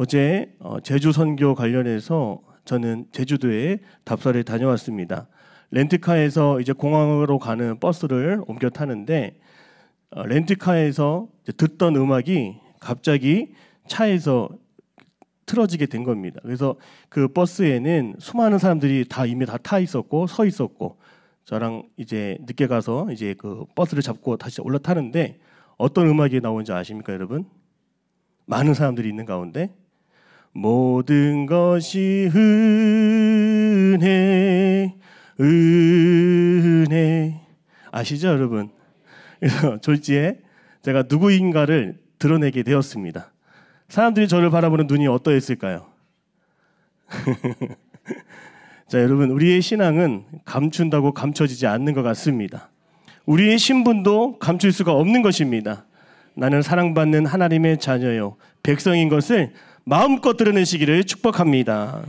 어제 제주 선교 관련해서 저는 제주도에 답사를 다녀왔습니다. 렌트카에서 이제 공항으로 가는 버스를 옮겨 타는데 렌트카에서 듣던 음악이 갑자기 차에서 틀어지게 된 겁니다. 그래서 그 버스에는 수많은 사람들이 다 이미 다 타 있었고 서 있었고 저랑 이제 늦게 가서 이제 그 버스를 잡고 다시 올라타는데 어떤 음악이 나오는지 아십니까, 여러분? 많은 사람들이 있는 가운데 모든 것이 은혜 아시죠, 여러분? 그래서 졸지에 제가 누구인가를 드러내게 되었습니다. 사람들이 저를 바라보는 눈이 어떠했을까요? 자, 여러분, 우리의 신앙은 감춘다고 감춰지지 않는 것 같습니다. 우리의 신분도 감출 수가 없는 것입니다. 나는 사랑받는 하나님의 자녀요, 백성인 것을 마음껏 드러내시기를 축복합니다.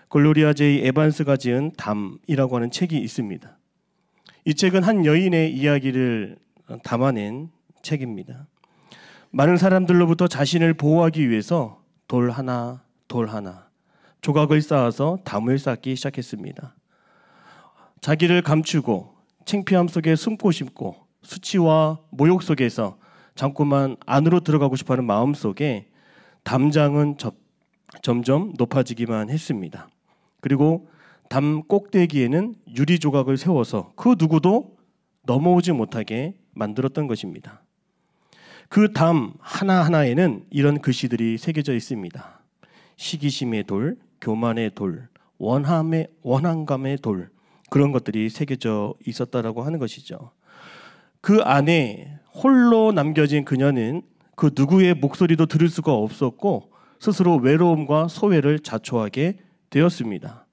글로리아 제이 에반스가 지은 담이라고 하는 책이 있습니다. 이 책은 한 여인의 이야기를 담아낸 책입니다. 많은 사람들로부터 자신을 보호하기 위해서 돌 하나 조각을 쌓아서 담을 쌓기 시작했습니다. 자기를 감추고 창피함 속에 숨고 싶고 수치와 모욕 속에서 잠깐만 안으로 들어가고 싶어하는 마음 속에 담장은 점점 높아지기만 했습니다. 그리고 담 꼭대기에는 유리 조각을 세워서 그 누구도 넘어오지 못하게 만들었던 것입니다. 그 담 하나하나에는 이런 글씨들이 새겨져 있습니다. 시기심의 돌, 교만의 돌, 원한감의 돌, 그런 것들이 새겨져 있었다라고 하는 것이죠. 그 안에 홀로 남겨진 그녀는 그 누구의 목소리도 들을 수가 없었고 스스로 외로움과 소외를 자초하게 되었습니다.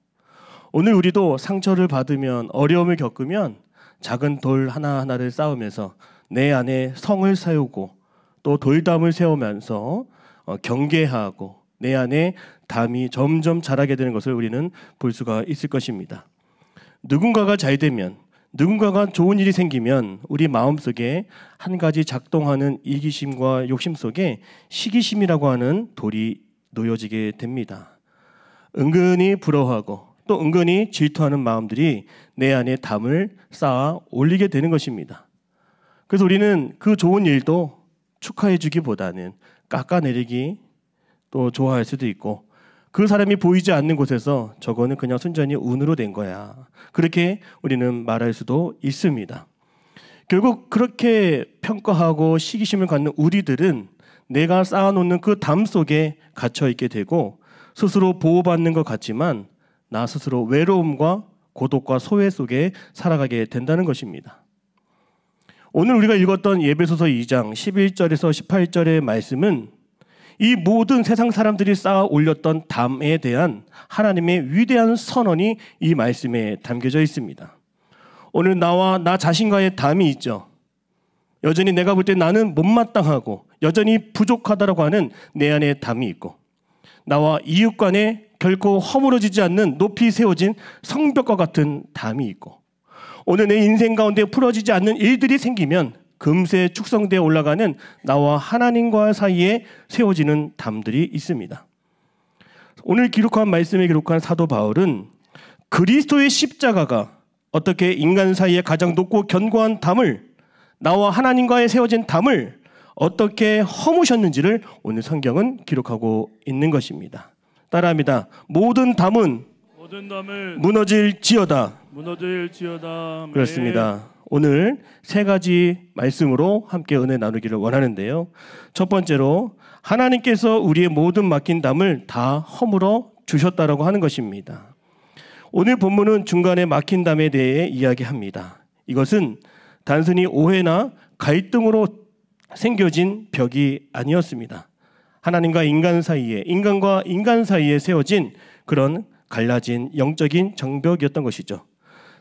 오늘 우리도 상처를 받으면, 어려움을 겪으면 작은 돌 하나하나를 쌓으면서 내 안에 성을 세우고 또 돌담을 세우면서 경계하고 내 안에 담이 점점 자라게 되는 것을 우리는 볼 수가 있을 것입니다. 누군가가 잘 되면, 누군가가 좋은 일이 생기면 우리 마음속에 한 가지 작동하는 이기심과 욕심 속에 시기심이라고 하는 돌이 놓여지게 됩니다. 은근히 부러워하고 또 은근히 질투하는 마음들이 내 안에 담을 쌓아 올리게 되는 것입니다. 그래서 우리는 그 좋은 일도 축하해 주기보다는 깎아내리기 또 좋아할 수도 있고 그 사람이 보이지 않는 곳에서 저거는 그냥 순전히 운으로 된 거야, 그렇게 우리는 말할 수도 있습니다. 결국 그렇게 평가하고 시기심을 갖는 우리들은 내가 쌓아놓는 그 담 속에 갇혀있게 되고 스스로 보호받는 것 같지만 나 스스로 외로움과 고독과 소외 속에 살아가게 된다는 것입니다. 오늘 우리가 읽었던 예배소서 2장 11절에서 18절의 말씀은 이 모든 세상 사람들이 쌓아 올렸던 담에 대한 하나님의 위대한 선언이 이 말씀에 담겨져 있습니다. 오늘 나와 나 자신과의 담이 있죠. 여전히 내가 볼 때 나는 못마땅하고 여전히 부족하다라고 하는 내 안에 담이 있고, 나와 이웃 간에 결코 허물어지지 않는 높이 세워진 성벽과 같은 담이 있고, 오늘 내 인생 가운데 풀어지지 않는 일들이 생기면 금세 축성되어 올라가는 나와 하나님과 사이에 세워지는 담들이 있습니다. 오늘 기록한 말씀에 기록한 사도 바울은 그리스도의 십자가가 어떻게 인간 사이에 가장 높고 견고한 담을, 나와 하나님과의 세워진 담을 어떻게 허무셨는지를 오늘 성경은 기록하고 있는 것입니다. 따라합니다. 모든 담은 무너질지어다. 그렇습니다. 오늘 세 가지 말씀으로 함께 은혜 나누기를 원하는데요. 첫 번째로 하나님께서 우리의 모든 막힌 담을 다 허물어 주셨다라고 하는 것입니다. 오늘 본문은 중간에 막힌 담에 대해 이야기합니다. 이것은 단순히 오해나 갈등으로 생겨진 벽이 아니었습니다. 하나님과 인간 사이에, 인간과 인간 사이에 세워진 그런 갈라진 영적인 정벽이었던 것이죠.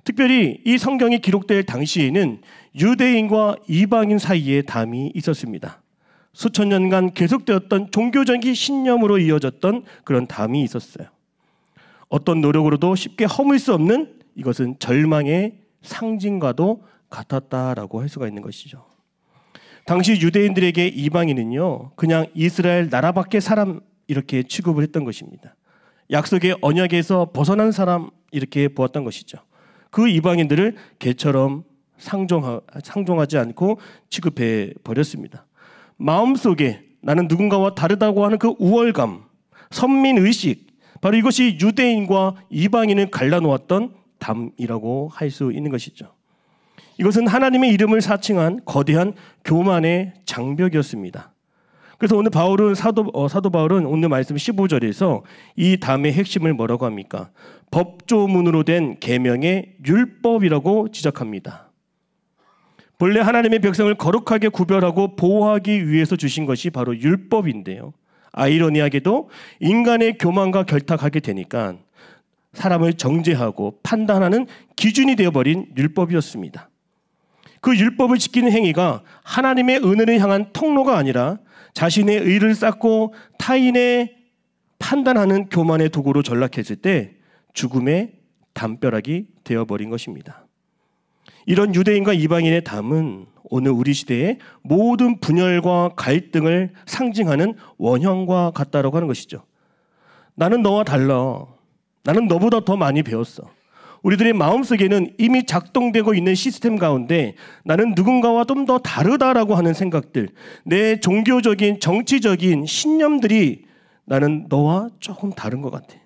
특별히 이 성경이 기록될 당시에는 유대인과 이방인 사이에 담이 있었습니다. 수천 년간 계속되었던 종교적인 신념으로 이어졌던 그런 담이 있었어요. 어떤 노력으로도 쉽게 허물 수 없는, 이것은 절망의 상징과도 같았다라고 할 수가 있는 것이죠. 당시 유대인들에게 이방인은요, 그냥 이스라엘 나라 밖의 사람이 이렇게 취급을 했던 것입니다. 약속의 언약에서 벗어난 사람 이렇게 보았던 것이죠. 그 이방인들을 개처럼 상종하지 않고 취급해 버렸습니다. 마음속에 나는 누군가와 다르다고 하는 그 우월감, 선민의식, 바로 이것이 유대인과 이방인을 갈라놓았던 담이라고 할 수 있는 것이죠. 이것은 하나님의 이름을 사칭한 거대한 교만의 장벽이었습니다. 그래서 오늘 사도 바울은 오늘 말씀 15절에서 이 담의 핵심을 뭐라고 합니까? 법조문으로 된 계명의 율법이라고 지적합니다. 본래 하나님의 백성을 거룩하게 구별하고 보호하기 위해서 주신 것이 바로 율법인데요. 아이러니하게도 인간의 교만과 결탁하게 되니까 사람을 정죄하고 판단하는 기준이 되어버린 율법이었습니다. 그 율법을 지키는 행위가 하나님의 은혜를 향한 통로가 아니라 자신의 의를 쌓고 타인의 판단하는 교만의 도구로 전락했을 때 죽음의 담벼락이 되어버린 것입니다. 이런 유대인과 이방인의 담은 오늘 우리 시대의 모든 분열과 갈등을 상징하는 원형과 같다라고 하는 것이죠. 나는 너와 달라. 나는 너보다 더 많이 배웠어. 우리들의 마음속에는 이미 작동되고 있는 시스템 가운데 나는 누군가와 좀 더 다르다라고 하는 생각들, 내 종교적인 정치적인 신념들이 나는 너와 조금 다른 것 같아.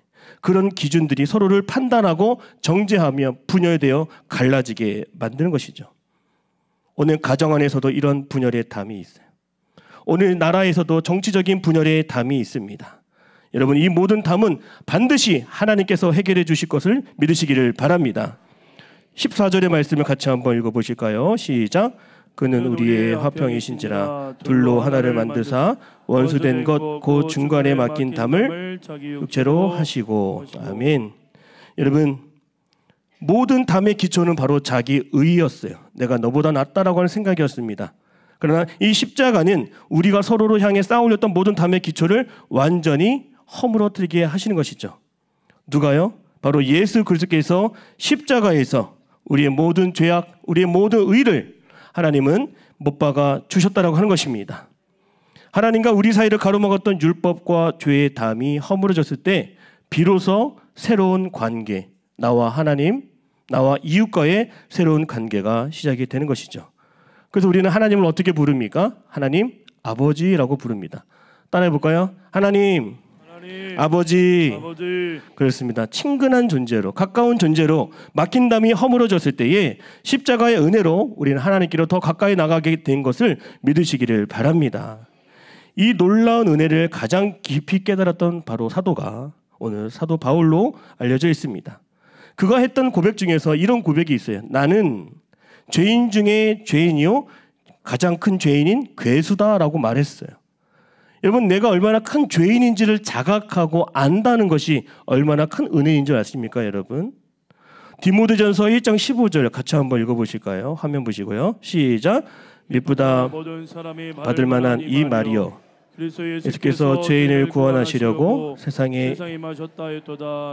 그런 기준들이 서로를 판단하고 정죄하며 분열되어 갈라지게 만드는 것이죠. 오늘 가정 안에서도 이런 분열의 담이 있어요. 오늘 나라에서도 정치적인 분열의 담이 있습니다. 여러분, 이 모든 담은 반드시 하나님께서 해결해 주실 것을 믿으시기를 바랍니다. 14절의 말씀을 같이 한번 읽어보실까요? 시작. 그는 우리의 화평이신지라 둘로 하나를 만드사 원수된 것 곧 중간에 맡긴 담을 육체로 하시고. 아멘. 여러분, 모든 담의 기초는 바로 자기 의였어요. 내가 너보다 낫다라고 하는 생각이었습니다. 그러나 이 십자가는 우리가 서로를 향해 쌓아올렸던 모든 담의 기초를 완전히 허물어뜨리게 하시는 것이죠. 누가요? 바로 예수 그리스도께서 십자가에서 우리의 모든 죄악, 우리의 모든 의를 하나님은 못 박아 주셨다라고 하는 것입니다. 하나님과 우리 사이를 가로막았던 율법과 죄의 담이 허물어졌을 때 비로소 새로운 관계, 나와 하나님, 나와 이웃과의 새로운 관계가 시작이 되는 것이죠. 그래서 우리는 하나님을 어떻게 부릅니까? 하나님 아버지라고 부릅니다. 따라해 볼까요? 하나님 아버지. 그렇습니다. 친근한 존재로, 가까운 존재로 막힌 담이 허물어졌을 때에 십자가의 은혜로 우리는 하나님께로 더 가까이 나가게 된 것을 믿으시기를 바랍니다. 이 놀라운 은혜를 가장 깊이 깨달았던 바로 사도가 오늘 사도 바울로 알려져 있습니다. 그가 했던 고백 중에서 이런 고백이 있어요. 나는 죄인 중에 죄인이요 가장 큰 죄인인 괴수다라고 말했어요. 여러분, 내가 얼마나 큰 죄인인지를 자각하고 안다는 것이 얼마나 큰 은혜인 줄 아십니까, 여러분? 디모데전서 1장 15절 같이 한번 읽어보실까요? 화면 보시고요. 시작. 미쁘다 받을 만한 이 말이요 예수께서 죄인을 구원하시려고 세상에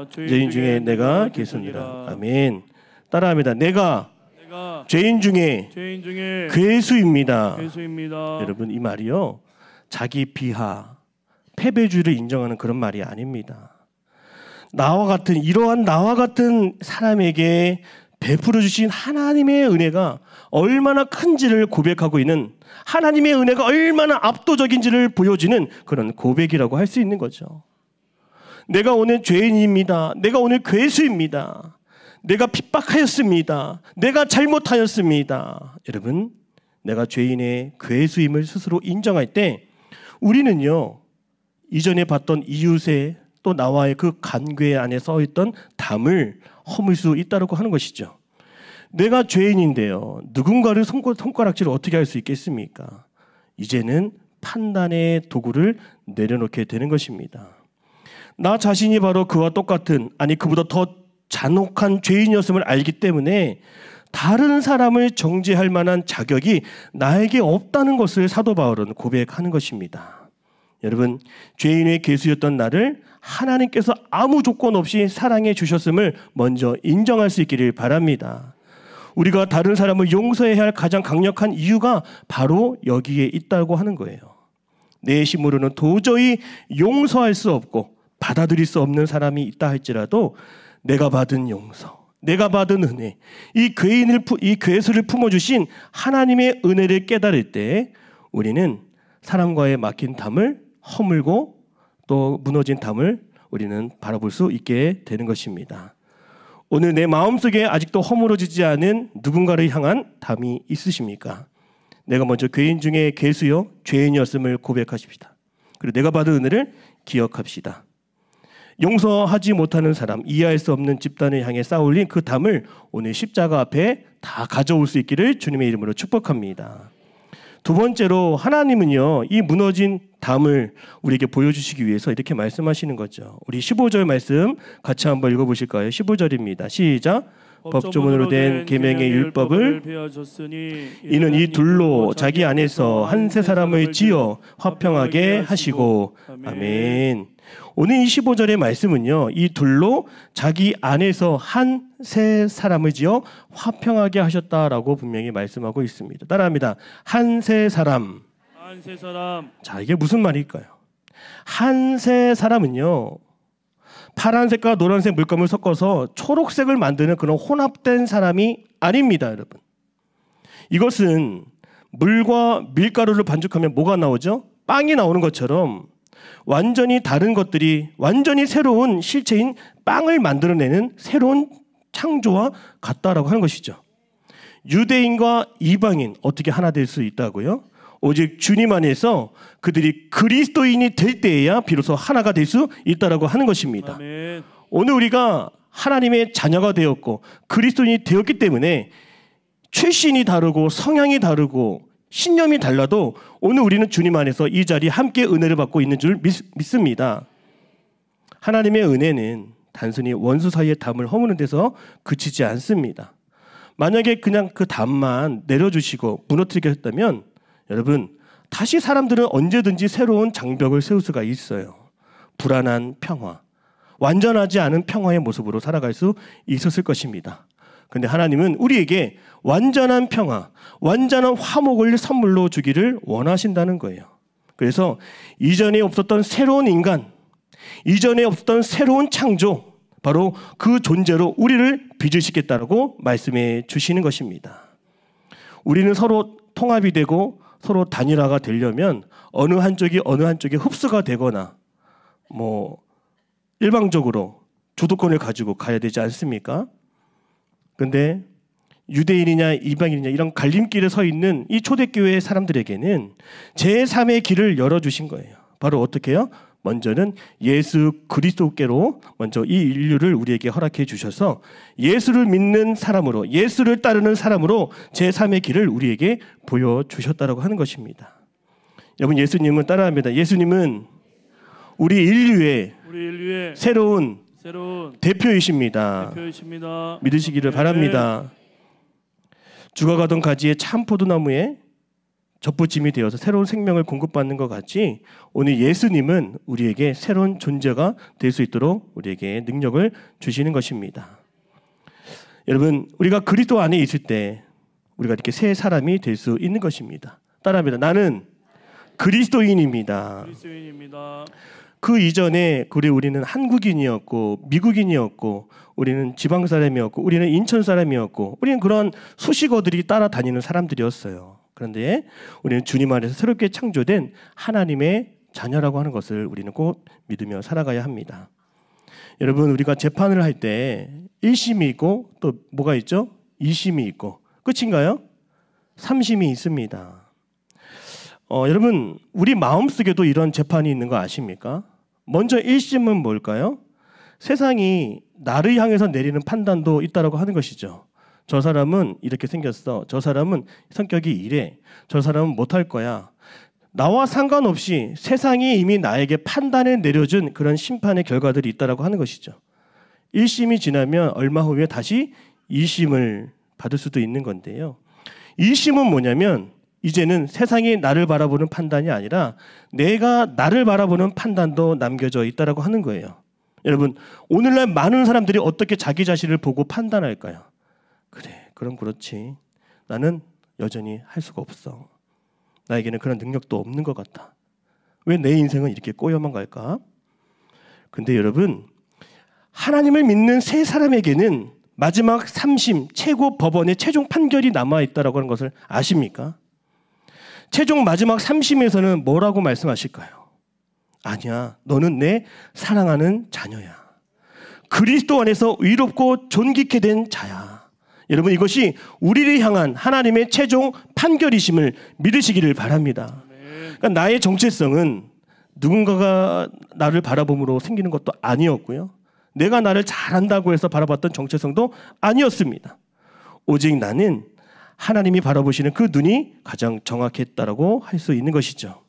죄인 중에 내가 계수니라. 아멘. 따라합니다. 내가 죄인 중에 괴수입니다. 여러분, 이 말이요 자기 비하, 패배주의를 인정하는 그런 말이 아닙니다. 이러한 나와 같은 사람에게 베풀어 주신 하나님의 은혜가 얼마나 큰지를 고백하고 있는, 하나님의 은혜가 얼마나 압도적인지를 보여주는 그런 고백이라고 할 수 있는 거죠. 내가 오늘 죄인입니다. 내가 오늘 괴수입니다. 내가 핍박하였습니다. 내가 잘못하였습니다. 여러분, 내가 죄인의 괴수임을 스스로 인정할 때 우리는요, 이전에 봤던 이웃의 또 나와의 그 관계 안에 써있던 담을 허물 수 있다고 하는 것이죠. 내가 죄인인데요, 누군가를 손가락질을 어떻게 할 수 있겠습니까? 이제는 판단의 도구를 내려놓게 되는 것입니다. 나 자신이 바로 그와 똑같은, 아니 그보다 더 잔혹한 죄인이었음을 알기 때문에 다른 사람을 정죄할 만한 자격이 나에게 없다는 것을 사도 바울은 고백하는 것입니다. 여러분, 죄인의 괴수였던 나를 하나님께서 아무 조건 없이 사랑해 주셨음을 먼저 인정할 수 있기를 바랍니다. 우리가 다른 사람을 용서해야 할 가장 강력한 이유가 바로 여기에 있다고 하는 거예요. 내 힘으로는 도저히 용서할 수 없고 받아들일 수 없는 사람이 있다 할지라도 내가 받은 용서, 내가 받은 은혜, 이 괴수를 품어주신 하나님의 은혜를 깨달을 때 우리는 사람과의 막힌 담을 허물고 또 무너진 담을 우리는 바라볼 수 있게 되는 것입니다. 오늘 내 마음속에 아직도 허물어지지 않은 누군가를 향한 담이 있으십니까? 내가 먼저 죄인 중에 괴수요 죄인이었음을 고백하십시다. 그리고 내가 받은 은혜를 기억합시다. 용서하지 못하는 사람, 이해할 수 없는 집단을 향해 쌓아올린 그 담을 오늘 십자가 앞에 다 가져올 수 있기를 주님의 이름으로 축복합니다. 두 번째로 하나님은요, 이 무너진 담을 우리에게 보여주시기 위해서 이렇게 말씀하시는 거죠. 우리 15절 말씀 같이 한번 읽어보실까요? 15절입니다. 시작. 법조문으로 된 계명의 율법을 배워줬으니 이는 이 둘로 자기 안에서 한 세 사람을 지어 화평하게 하시고. 아멘. 오늘 이 15절의 말씀은요, 이 둘로 자기 안에서 한 세 사람을 지어 화평하게 하셨다라고 분명히 말씀하고 있습니다. 따라합니다. 한 세 사람. 한 세 사람. 자, 이게 무슨 말일까요? 한 세 사람은요, 파란색과 노란색 물감을 섞어서 초록색을 만드는 그런 혼합된 사람이 아닙니다, 여러분. 이것은 물과 밀가루를 반죽하면 뭐가 나오죠? 빵이 나오는 것처럼 완전히 다른 것들이 완전히 새로운 실체인 빵을 만들어내는 새로운 창조와 같다라고 하는 것이죠. 유대인과 이방인 어떻게 하나 될 수 있다고요? 오직 주님 안에서 그들이 그리스도인이 될 때에야 비로소 하나가 될 수 있다라고 하는 것입니다. 아멘. 오늘 우리가 하나님의 자녀가 되었고 그리스도인이 되었기 때문에 출신이 다르고 성향이 다르고 신념이 달라도 오늘 우리는 주님 안에서 이 자리에 함께 은혜를 받고 있는 줄 믿습니다. 하나님의 은혜는 단순히 원수 사이의 담을 허무는 데서 그치지 않습니다. 만약에 그냥 그 담만 내려주시고 무너뜨리게 했다면 여러분, 다시 사람들은 언제든지 새로운 장벽을 세울 수가 있어요. 불안한 평화, 완전하지 않은 평화의 모습으로 살아갈 수 있었을 것입니다. 그런데 하나님은 우리에게 완전한 평화, 완전한 화목을 선물로 주기를 원하신다는 거예요. 그래서 이전에 없었던 새로운 인간, 이전에 없었던 새로운 창조, 바로 그 존재로 우리를 빚으시겠다고 말씀해 주시는 것입니다. 우리는 서로 통합이 되고 서로 단일화가 되려면 어느 한쪽이 흡수가 되거나 일방적으로 주도권을 가지고 가야 되지 않습니까? 그런데 유대인이냐 이방인이냐 이런 갈림길에 서 있는 이 초대교회 사람들에게는 제3의 길을 열어주신 거예요. 바로 어떻게 해요? 먼저는 예수 그리스도께로 먼저 이 인류를 우리에게 허락해 주셔서 예수를 믿는 사람으로, 예수를 따르는 사람으로 제3의 길을 우리에게 보여주셨다고 하는 것입니다. 여러분, 예수님은 따라합니다. 예수님은 우리 인류의 새로운 대표이십니다. 믿으시기를 바랍니다. 죽어가던 가지에 참 포도나무에 접붙임이 되어서 새로운 생명을 공급받는 것 같이 오늘 예수님은 우리에게 새로운 존재가 될 수 있도록 우리에게 능력을 주시는 것입니다. 여러분, 우리가 그리스도 안에 있을 때 우리가 이렇게 새 사람이 될 수 있는 것입니다. 따라합니다. 나는 그리스도인입니다. 그 이전에 우리는 한국인이었고 미국인이었고 우리는 지방 사람이었고 우리는 인천 사람이었고 우리는 그런 수식어들이 따라다니는 사람들이었어요. 그런데 우리는 주님 안에서 새롭게 창조된 하나님의 자녀라고 하는 것을 우리는 꼭 믿으며 살아가야 합니다. 여러분, 우리가 재판을 할 때 1심이 있고 또 뭐가 있죠? 2심이 있고 끝인가요? 3심이 있습니다. 여러분, 우리 마음속에도 이런 재판이 있는 거 아십니까? 먼저 1심은 뭘까요? 세상이 나를 향해서 내리는 판단도 있다라고 하는 것이죠. 저 사람은 이렇게 생겼어. 저 사람은 성격이 이래. 저 사람은 못할 거야. 나와 상관없이 세상이 이미 나에게 판단을 내려준 그런 심판의 결과들이 있다라고 하는 것이죠. 1심이 지나면 얼마 후에 다시 2심을 받을 수도 있는 건데요. 2심은 뭐냐면 이제는 세상이 나를 바라보는 판단이 아니라 내가 나를 바라보는 판단도 남겨져 있다라고 하는 거예요. 여러분, 오늘날 많은 사람들이 어떻게 자기 자신을 보고 판단할까요? 그래, 그럼 그렇지. 나는 여전히 할 수가 없어. 나에게는 그런 능력도 없는 것 같아. 왜 내 인생은 이렇게 꼬여만 갈까? 근데 여러분, 하나님을 믿는 세 사람에게는 마지막 3심 최고 법원의 최종 판결이 남아있다라고 하는 것을 아십니까? 최종 마지막 3심에서는 뭐라고 말씀하실까요? 아니야, 너는 내 사랑하는 자녀야. 그리스도 안에서 의롭고 존귀케 된 자야. 여러분, 이것이 우리를 향한 하나님의 최종 판결이심을 믿으시기를 바랍니다. 그러니까 나의 정체성은 누군가가 나를 바라봄으로 생기는 것도 아니었고요. 내가 나를 잘한다고 해서 바라봤던 정체성도 아니었습니다. 오직 나는 하나님이 바라보시는 그 눈이 가장 정확했다라고 할 수 있는 것이죠.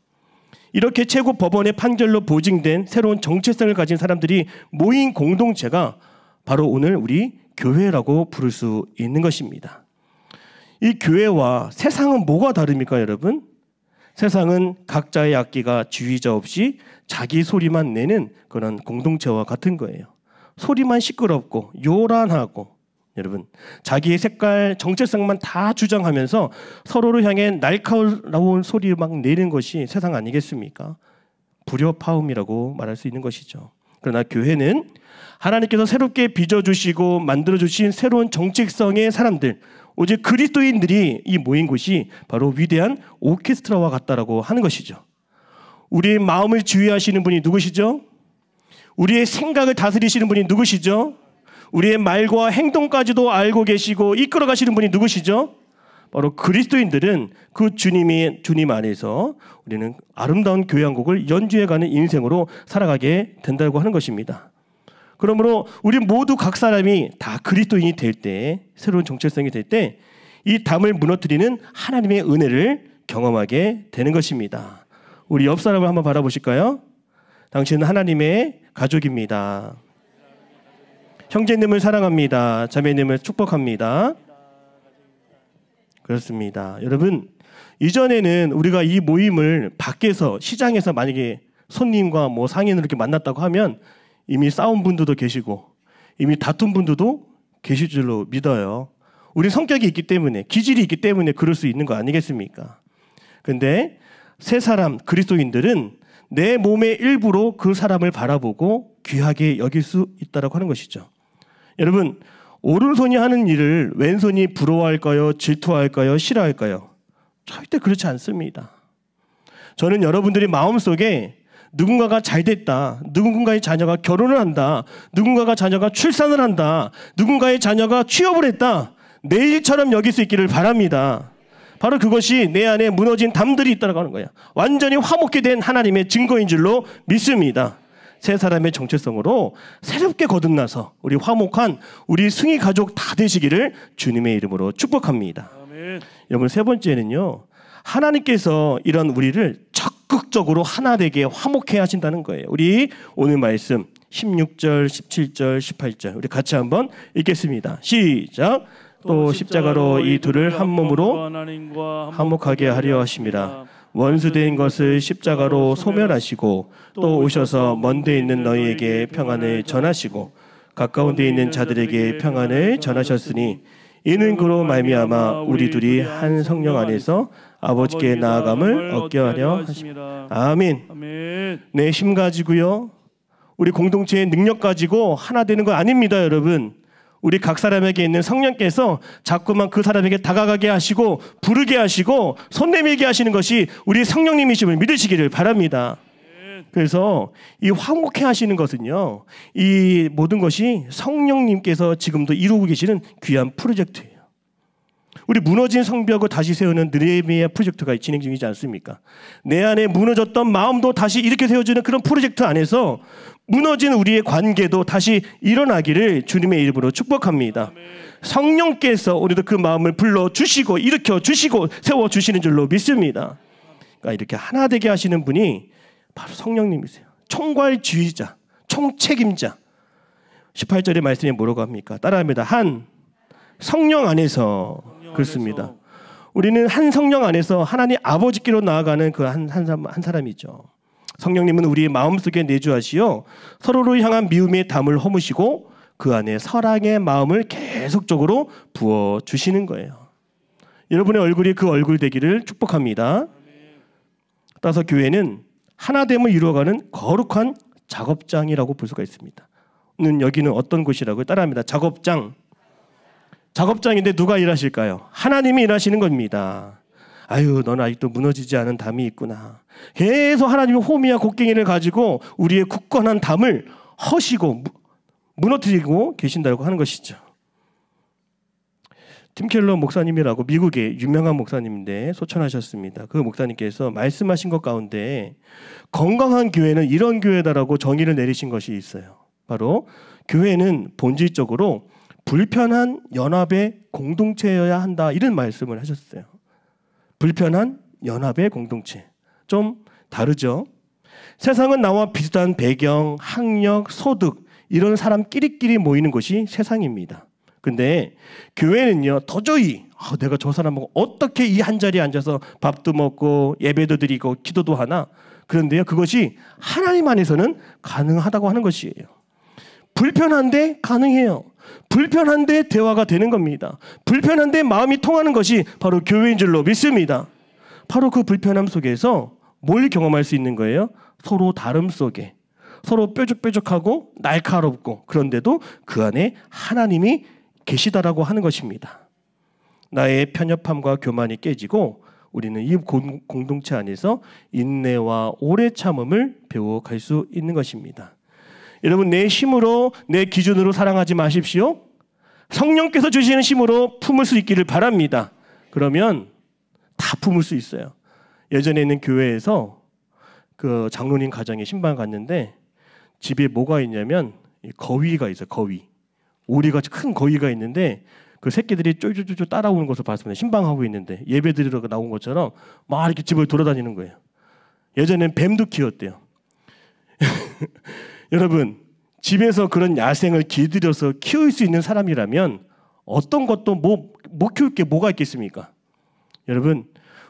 이렇게 최고 법원의 판결로 보증된 새로운 정체성을 가진 사람들이 모인 공동체가 바로 오늘 우리 교회라고 부를 수 있는 것입니다. 이 교회와 세상은 뭐가 다릅니까, 여러분? 세상은 각자의 악기가 지휘자 없이 자기 소리만 내는 그런 공동체와 같은 거예요. 소리만 시끄럽고 요란하고, 여러분, 자기의 색깔, 정체성만 다 주장하면서 서로를 향해 날카로운 소리 막 내는 것이 세상 아니겠습니까? 불협화음이라고 말할 수 있는 것이죠. 그러나 교회는 하나님께서 새롭게 빚어주시고 만들어주신 새로운 정체성의 사람들, 오직 그리스도인들이 이 모인 곳이 바로 위대한 오케스트라와 같다라고 하는 것이죠. 우리의 마음을 지휘하시는 분이 누구시죠? 우리의 생각을 다스리시는 분이 누구시죠? 우리의 말과 행동까지도 알고 계시고 이끌어 가시는 분이 누구시죠? 바로 그리스도인들은 그 주님 안에서 우리는 아름다운 교회 한 곡을 연주해가는 인생으로 살아가게 된다고 하는 것입니다. 그러므로 우리 모두 각 사람이 다 그리스도인이 될 때, 새로운 정체성이 될 때 이 담을 무너뜨리는 하나님의 은혜를 경험하게 되는 것입니다. 우리 옆 사람을 한번 바라보실까요? 당신은 하나님의 가족입니다. 형제님을 사랑합니다. 자매님을 축복합니다. 그렇습니다. 여러분, 이전에는 우리가 이 모임을 밖에서 시장에서 만약에 손님과 뭐 상인을 이렇게 만났다고 하면 이미 싸운 분들도 계시고 이미 다툰 분들도 계실 줄로 믿어요. 우리 성격이 있기 때문에, 기질이 있기 때문에 그럴 수 있는 거 아니겠습니까? 근데 세 사람 그리스도인들은 내 몸의 일부로 그 사람을 바라보고 귀하게 여길 수 있다고 하는 것이죠. 여러분, 오른손이 하는 일을 왼손이 부러워할까요? 질투할까요? 싫어할까요? 절대 그렇지 않습니다. 저는 여러분들이 마음속에 누군가가 잘 됐다, 누군가의 자녀가 결혼을 한다, 누군가가 자녀가 출산을 한다, 누군가의 자녀가 취업을 했다, 내 일처럼 여길 수 있기를 바랍니다. 바로 그것이 내 안에 무너진 담들이 있다고 하는 거예요. 완전히 화목게 된 하나님의 증거인 줄로 믿습니다. 세 사람의 정체성으로 새롭게 거듭나서 우리 화목한 우리 승희 가족 다 되시기를 주님의 이름으로 축복합니다. 아멘. 여러분, 세 번째는요, 하나님께서 이런 우리를 적극적으로 하나 되게 화목해 하신다는 거예요. 우리 오늘 말씀 16절, 17절, 18절 우리 같이 한번 읽겠습니다. 시작. 또 십자가로 이 둘을 한 몸으로 화목하게 하려 하심이라. 원수된 것을 십자가로 소멸하시고 또 오셔서 먼 데 있는 너희에게 평안을 전하시고 가까운 데 있는 자들에게 평안을 전하셨으니 이는 그로 말미암아 우리 둘이 한 성령 안에서 아버지께 나아감을 얻게 하려 하십니다. 아멘. 내 힘 가지고요, 우리 공동체의 능력 가지고 하나 되는 거 아닙니다, 여러분. 우리 각 사람에게 있는 성령께서 자꾸만 그 사람에게 다가가게 하시고 부르게 하시고 손 내밀게 하시는 것이 우리 성령님이심을 믿으시기를 바랍니다. 그래서 이 화목해 하시는 것은요, 이 모든 것이 성령님께서 지금도 이루고 계시는 귀한 프로젝트예요. 우리 무너진 성벽을 다시 세우는 느헤미야 프로젝트가 진행 중이지 않습니까? 내 안에 무너졌던 마음도 다시 이렇게 세워주는 그런 프로젝트 안에서 무너진 우리의 관계도 다시 일어나기를 주님의 이름으로 축복합니다. 성령께서 우리도 그 마음을 불러주시고 일으켜주시고 세워주시는 줄로 믿습니다. 그러니까 이렇게 하나 되게 하시는 분이 바로 성령님이세요. 총괄주의자, 총책임자. 18절의 말씀이 뭐라고 합니까? 따라합니다. 한 성령 안에서. 그렇습니다. 우리는 한 성령 안에서 하나님 아버지께로 나아가는 그 한 사람이죠. 성령님은 우리의 마음속에 내주하시어 서로를 향한 미움의 담을 허무시고 그 안에 사랑의 마음을 계속적으로 부어주시는 거예요. 여러분의 얼굴이 그 얼굴 되기를 축복합니다. 따라서 교회는 하나됨을 이루어가는 거룩한 작업장이라고 볼 수가 있습니다. 여기는 어떤 곳이라고요? 따라합니다. 작업장. 작업장인데 누가 일하실까요? 하나님이 일하시는 겁니다. 아유, 너는 아직도 무너지지 않은 담이 있구나. 계속 하나님의 호미와 곡괭이를 가지고 우리의 굳건한 담을 허시고 무너뜨리고 계신다고 하는 것이죠. 팀 켈러 목사님이라고 미국의 유명한 목사님인데 소천하셨습니다. 그 목사님께서 말씀하신 것 가운데 건강한 교회는 이런 교회다라고 정의를 내리신 것이 있어요. 바로 교회는 본질적으로 불편한 연합의 공동체여야 한다, 이런 말씀을 하셨어요. 불편한 연합의 공동체. 좀 다르죠? 세상은 나와 비슷한 배경, 학력, 소득 이런 사람끼리끼리 모이는 것이 세상입니다. 근데 교회는요, 도저히 내가 저 사람하고 어떻게 이 한 자리에 앉아서 밥도 먹고 예배도 드리고 기도도 하나? 그런데요, 그것이 하나님 안에서는 가능하다고 하는 것이에요. 불편한데 가능해요. 불편한데 대화가 되는 겁니다. 불편한데 마음이 통하는 것이 바로 교회인 줄로 믿습니다. 바로 그 불편함 속에서 뭘 경험할 수 있는 거예요? 서로 다름 속에, 서로 뾰족뾰족하고 날카롭고, 그런데도 그 안에 하나님이 계시다라고 하는 것입니다. 나의 편협함과 교만이 깨지고 우리는 이 공동체 안에서 인내와 오래 참음을 배워갈 수 있는 것입니다. 여러분, 내 힘으로, 내 기준으로 사랑하지 마십시오. 성령께서 주시는 힘으로 품을 수 있기를 바랍니다. 그러면 다 품을 수 있어요. 예전에 있는 교회에서 그 장로님 가정에 신방 갔는데 집에 뭐가 있냐면 거위가 있어요. 거위. 오리같이 큰 거위가 있는데 그 새끼들이 쫄쫄쫄 따라오는 것을 봤습니다. 신방하고 있는데 예배 드리러 나온 것처럼 막 이렇게 집을 돌아다니는 거예요. 예전엔 뱀도 키웠대요. 여러분, 집에서 그런 야생을 길들여서 키울 수 있는 사람이라면 어떤 것도 못 키울 게 뭐가 있겠습니까? 여러분,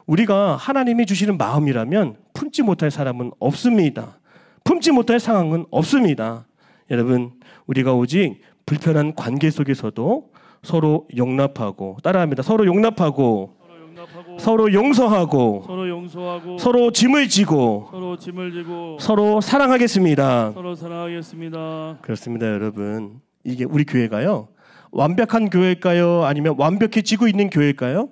우리가 하나님이 주시는 마음이라면 품지 못할 사람은 없습니다. 품지 못할 상황은 없습니다. 여러분, 우리가 오직 불편한 관계 속에서도 서로 용납하고, 따라합니다. 서로 용납하고, 서로 용서하고, 서로 짐을 지고, 서로 사랑하겠습니다. 그렇습니다, 여러분. 이게 우리 교회가요, 완벽한 교회일까요? 아니면 완벽해지고 있는 교회일까요?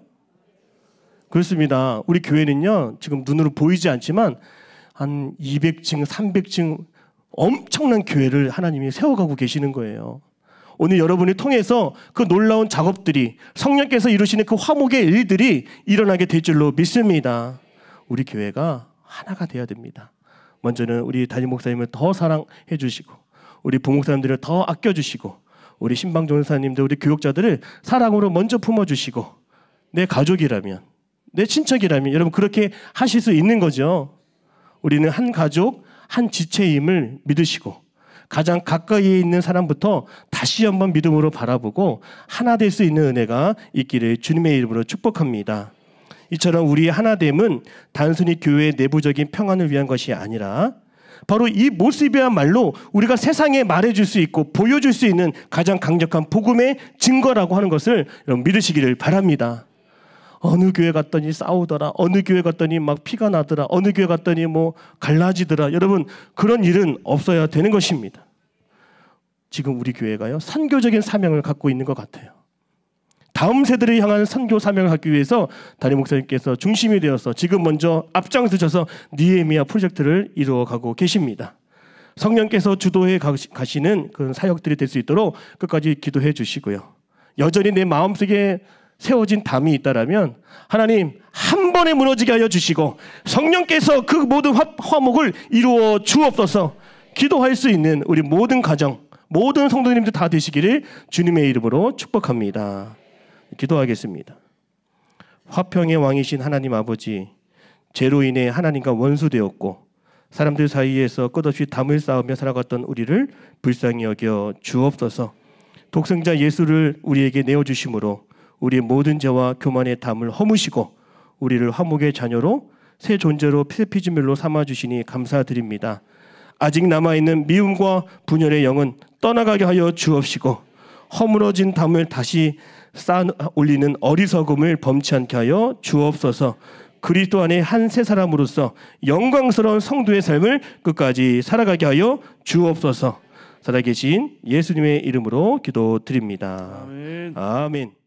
그렇습니다. 우리 교회는요, 지금 눈으로 보이지 않지만 한 200층, 300층 엄청난 교회를 하나님이 세워가고 계시는 거예요. 오늘 여러분을 통해서 그 놀라운 작업들이, 성령께서 이루시는 그 화목의 일들이 일어나게 될 줄로 믿습니다. 우리 교회가 하나가 돼야 됩니다. 먼저는 우리 담임 목사님을 더 사랑해 주시고, 우리 부목사님들을 더 아껴주시고, 우리 신방 전사님들, 우리 교육자들을 사랑으로 먼저 품어주시고, 내 가족이라면, 내 친척이라면 여러분 그렇게 하실 수 있는 거죠. 우리는 한 가족, 한 지체임을 믿으시고, 가장 가까이에 있는 사람부터 다시 한번 믿음으로 바라보고 하나 될 수 있는 은혜가 있기를 주님의 이름으로 축복합니다. 이처럼 우리의 하나됨은 단순히 교회의 내부적인 평안을 위한 것이 아니라 바로 이 모습이야말로 우리가 세상에 말해줄 수 있고 보여줄 수 있는 가장 강력한 복음의 증거라고 하는 것을 여러분 믿으시기를 바랍니다. 어느 교회 갔더니 싸우더라, 어느 교회 갔더니 막 피가 나더라, 어느 교회 갔더니 뭐 갈라지더라. 여러분, 그런 일은 없어야 되는 것입니다. 지금 우리 교회가요, 선교적인 사명을 갖고 있는 것 같아요. 다음 세대를 향한 선교 사명을 갖기 위해서 담임 목사님께서 중심이 되어서 지금 먼저 앞장서셔서 니에미아 프로젝트를 이루어가고 계십니다. 성령께서 주도해 가시는 그런 사역들이 될 수 있도록 끝까지 기도해 주시고요. 여전히 내 마음속에 세워진 담이 있다라면 하나님 한 번에 무너지게 하여 주시고 성령께서 그 모든 화목을 이루어 주옵소서. 기도할 수 있는 우리 모든 가정, 모든 성도님들 다 되시기를 주님의 이름으로 축복합니다. 기도하겠습니다. 화평의 왕이신 하나님 아버지, 죄로 인해 하나님과 원수되었고 사람들 사이에서 끝없이 담을 쌓으며 살아갔던 우리를 불쌍히 여겨 주옵소서. 독생자 예수를 우리에게 내어주심으로 우리의 모든 죄와 교만의 담을 허무시고 우리를 화목의 자녀로 새 존재로 피조물로 삼아주시니 감사드립니다. 아직 남아있는 미움과 분열의 영은 떠나가게 하여 주옵시고 허물어진 담을 다시 쌓아 올리는 어리석음을 범치 않게 하여 주옵소서. 그리스도 안에 한 새 사람으로서 영광스러운 성도의 삶을 끝까지 살아가게 하여 주옵소서. 살아계신 예수님의 이름으로 기도드립니다. 아멘. 아멘.